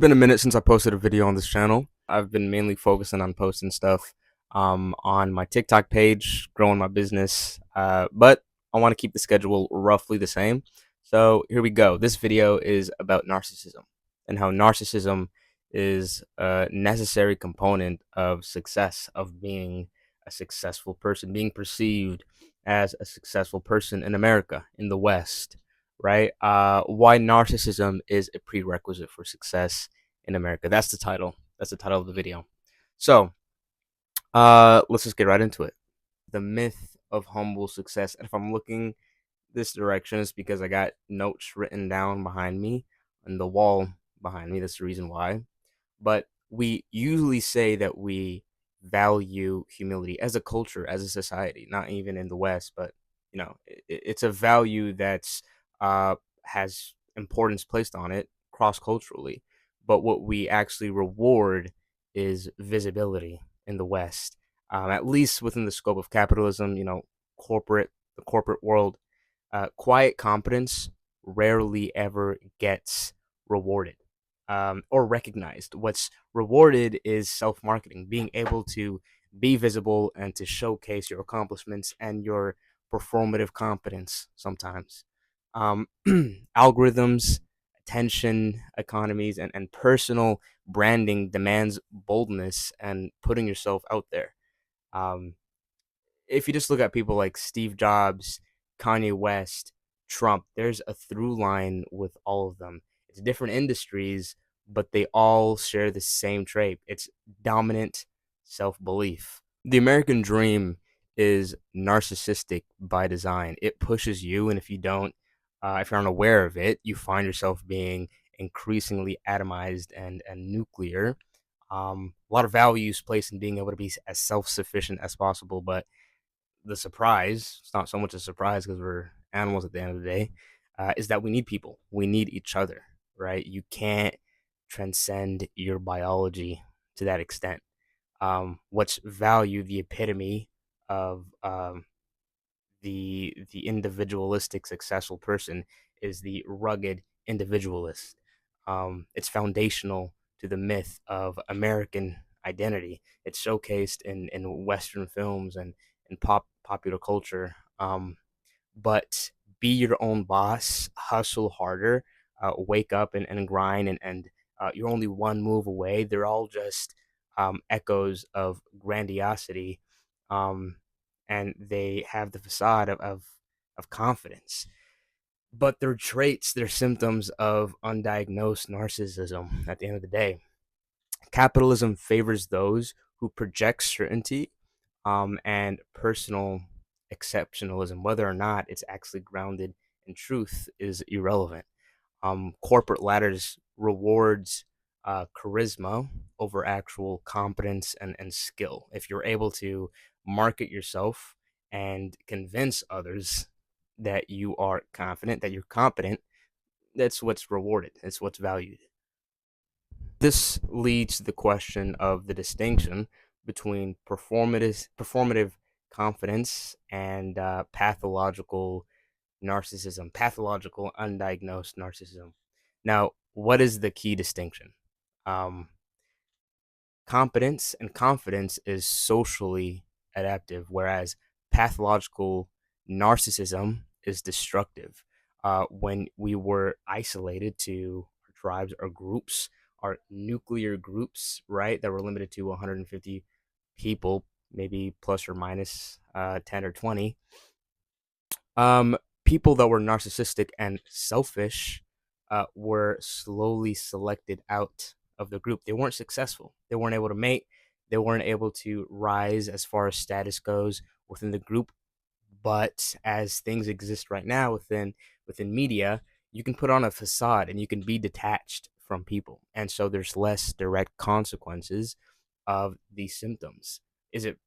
Been a minute since I posted a video on this channel. I've been mainly focusing on posting stuff on my TikTok page, growing my business, but I want to keep the schedule roughly the same. So here we go. This video is about narcissism and how narcissism is a necessary component of success, of being a successful person, being perceived as a successful person in America, in the West, right? Why narcissism is a prerequisite for success in America. That's the title. That's the title of the video. So, let's just get right into it. The myth of humble success. And if I'm looking this direction, it's because I got notes written down behind me on the wall behind me. That's the reason why. But we usually say that we value humility as a culture, as a society, not even in the West, but it's a value that's has importance placed on it cross culturally. But what we actually reward is visibility in the West, at least within the scope of capitalism. The corporate world. Quiet competence rarely ever gets rewarded or recognized. What's rewarded is self marketing, being able to be visible and to showcase your accomplishments and your performative competence sometimes. Algorithms, attention economies, and personal branding demands boldness and putting yourself out there. Um, if you just look at people like Steve Jobs, Kanye West, Trump, there's a through line with all of them. It's different industries, but they all share the same trait. It's dominant self belief. The American dream is narcissistic by design. It pushes you, and if you're unaware of it, you find yourself being increasingly atomized and nuclear. A lot of values placed in being able to be as self sufficient as possible, but the surprise, it's not so much a surprise because we're animals at the end of the day, is that we need people. We need each other, right? You can't transcend your biology to that extent. What's value, the epitome of the individualistic successful person, is the rugged individualist. It's foundational to the myth of American identity. It's showcased in Western films and in popular culture. But be your own boss, hustle harder, wake up and grind, and you're only one move away. They're all just echoes of grandiosity, um, and they have the facade of confidence. But they're traits, they're symptoms of undiagnosed narcissism at the end of the day. Capitalism favors those who project certainty and personal exceptionalism. Whether or not it's actually grounded in truth is irrelevant. Corporate ladders rewards charisma over actual competence and skill. If you're able to market yourself and convince others that you are confident, that you're competent, that's what's rewarded. It's what's valued. This leads to the question of the distinction between performative confidence and pathological narcissism, pathological undiagnosed narcissism. Now, what is the key distinction? Um, Competence and confidence is socially adaptive, whereas pathological narcissism is destructive. When we were isolated to our tribes or groups, our nuclear groups, right, that were limited to 150 people, maybe plus or minus 10 or 20, people that were narcissistic and selfish were slowly selected out of the group. They weren't successful. They weren't able to mate. They weren't able to rise as far as status goes within the group. But as things exist right now within media, you can put on a facade and you can be detached from people, and so there's less direct consequences of these symptoms. Is it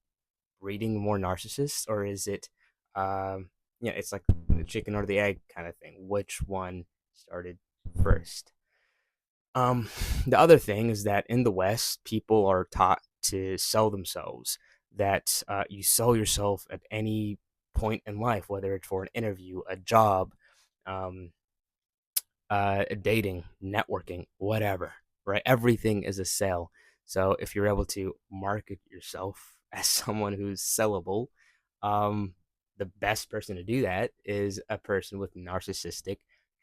breeding more narcissists, or is it it's like the chicken or the egg kind of thing? Which one started first? um the other thing is that in the West, people are taught to sell themselves, that you sell yourself at any point in life, whether it's for an interview, a job, um dating, networking, whatever. right? Everything is a sale. So if you're able to market yourself as someone who's sellable, um, the best person to do that is a person with narcissistic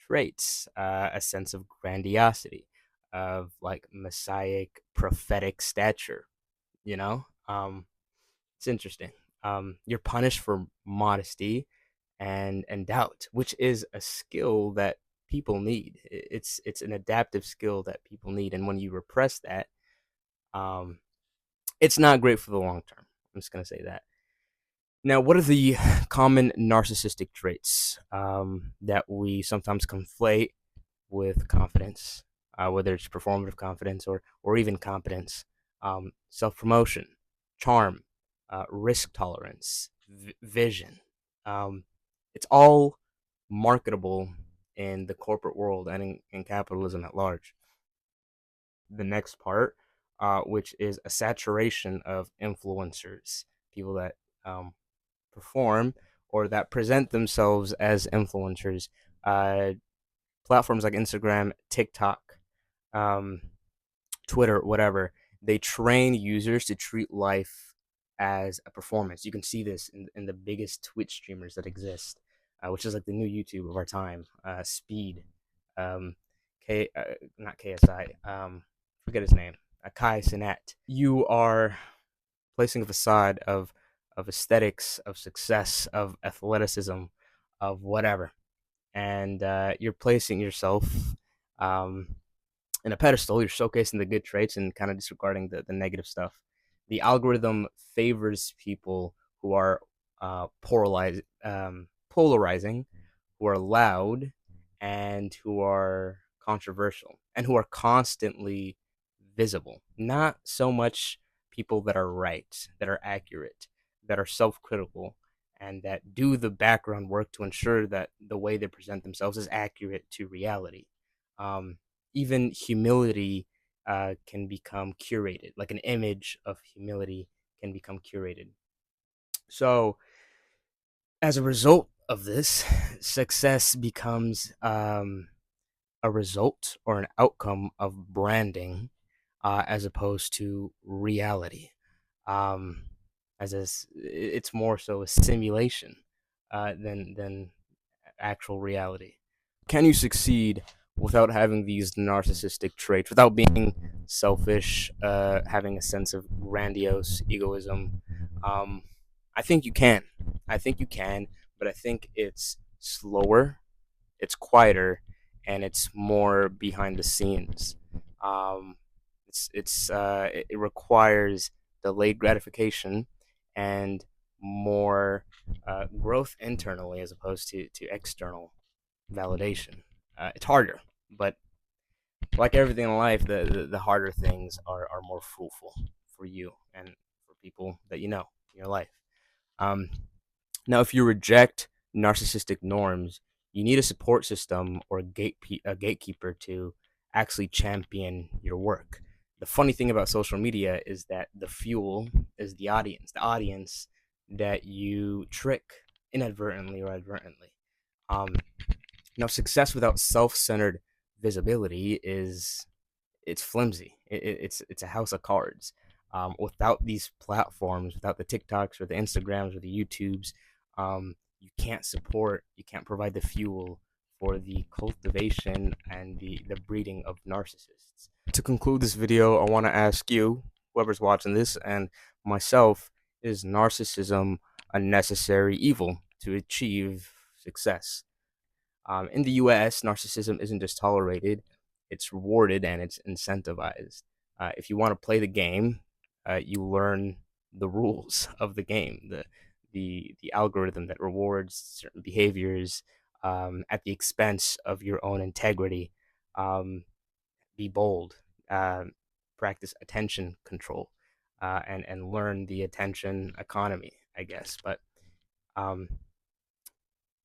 traits, a sense of grandiosity, of like messianic prophetic stature, you know? It's interesting. You're punished for modesty and doubt, which is a skill that people need. It's an adaptive skill that people need, and when you repress that, um, it's not great for the long term. I'm just gonna say that. Now, what are the common narcissistic traits that we sometimes conflate with confidence, whether it's performative confidence or even competence? Self promotion, charm, risk tolerance, vision. Um, it's all marketable in the corporate world and in capitalism at large. The next part, which is a saturation of influencers, people that perform or that present themselves as influencers. Uh, Platforms like Instagram, TikTok, um, Twitter, whatever, they train users to treat life as a performance. You can see this in the biggest Twitch streamers that exist, which is like the new YouTube of our time. Speed, um, not KSI, forget his name, Kai Sinet. You are placing a facade of aesthetics, of success, of athleticism, of whatever, and you're placing yourself um, in a pedestal. You're showcasing the good traits and kind of disregarding the negative stuff. The algorithm favors people who are polarizing, who are loud, and who are controversial, and who are constantly visible. Not so much people that are right, that are accurate, that are self critical, and that do the background work to ensure that the way they present themselves is accurate to reality. Um, Even humility can become curated, like an image of humility can become curated. So, as a result of this, success becomes a result or an outcome of branding as opposed to reality. Um, it's more so a simulation than actual reality. Can you succeed without having these narcissistic traits, without being selfish, having a sense of grandiose egoism? Um, I think you can. I think you can, but I think it's slower, it's quieter, and it's more behind the scenes. Um, it requires delayed gratification and more growth internally as opposed to external validation. It's harder, but like everything in life, the harder things are more fruitful for you and for people that you know in your life. Um, Now, if you reject narcissistic norms, you need a support system or a gatekeeper to actually champion your work. The funny thing about social media is that the fuel is the audience that you trick inadvertently or advertently. Um, Success without self-centered visibility is it's flimsy. It's a house of cards. Without these platforms, without the TikToks or the Instagrams or the YouTubes, you can't provide the fuel for the cultivation and the breeding of narcissists. To conclude this video, I want to ask you, whoever's watching this, and myself, is narcissism a necessary evil to achieve success? In the US, narcissism isn't just tolerated, it's rewarded and it's incentivized. If you want to play the game, you learn the rules of the game, the algorithm that rewards certain behaviors at the expense of your own integrity. Be bold, practice attention control, and learn the attention economy, I guess. But um,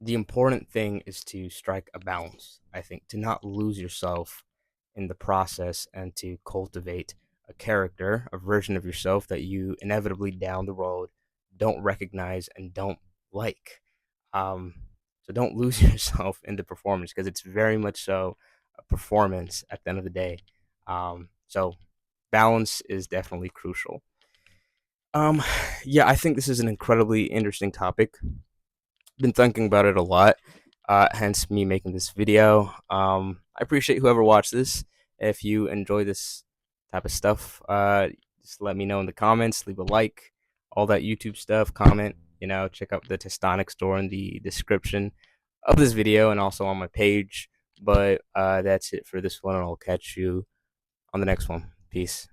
the important thing is to strike a balance, I think, to not lose yourself in the process and to cultivate a character, a version of yourself that you inevitably down the road don't recognize and don't like. Um, so don't lose yourself in the performance because it's very much so a performance at the end of the day. So balance is definitely crucial. Um, yeah, I think this is an incredibly interesting topic. Been thinking about it a lot, hence me making this video. I appreciate whoever watched this. If you enjoy this type of stuff, just let me know in the comments, leave a like, all that YouTube stuff, comment, check out the Testonic store in the description of this video and also on my page. But that's it for this one, and I'll catch you on the next one. Peace.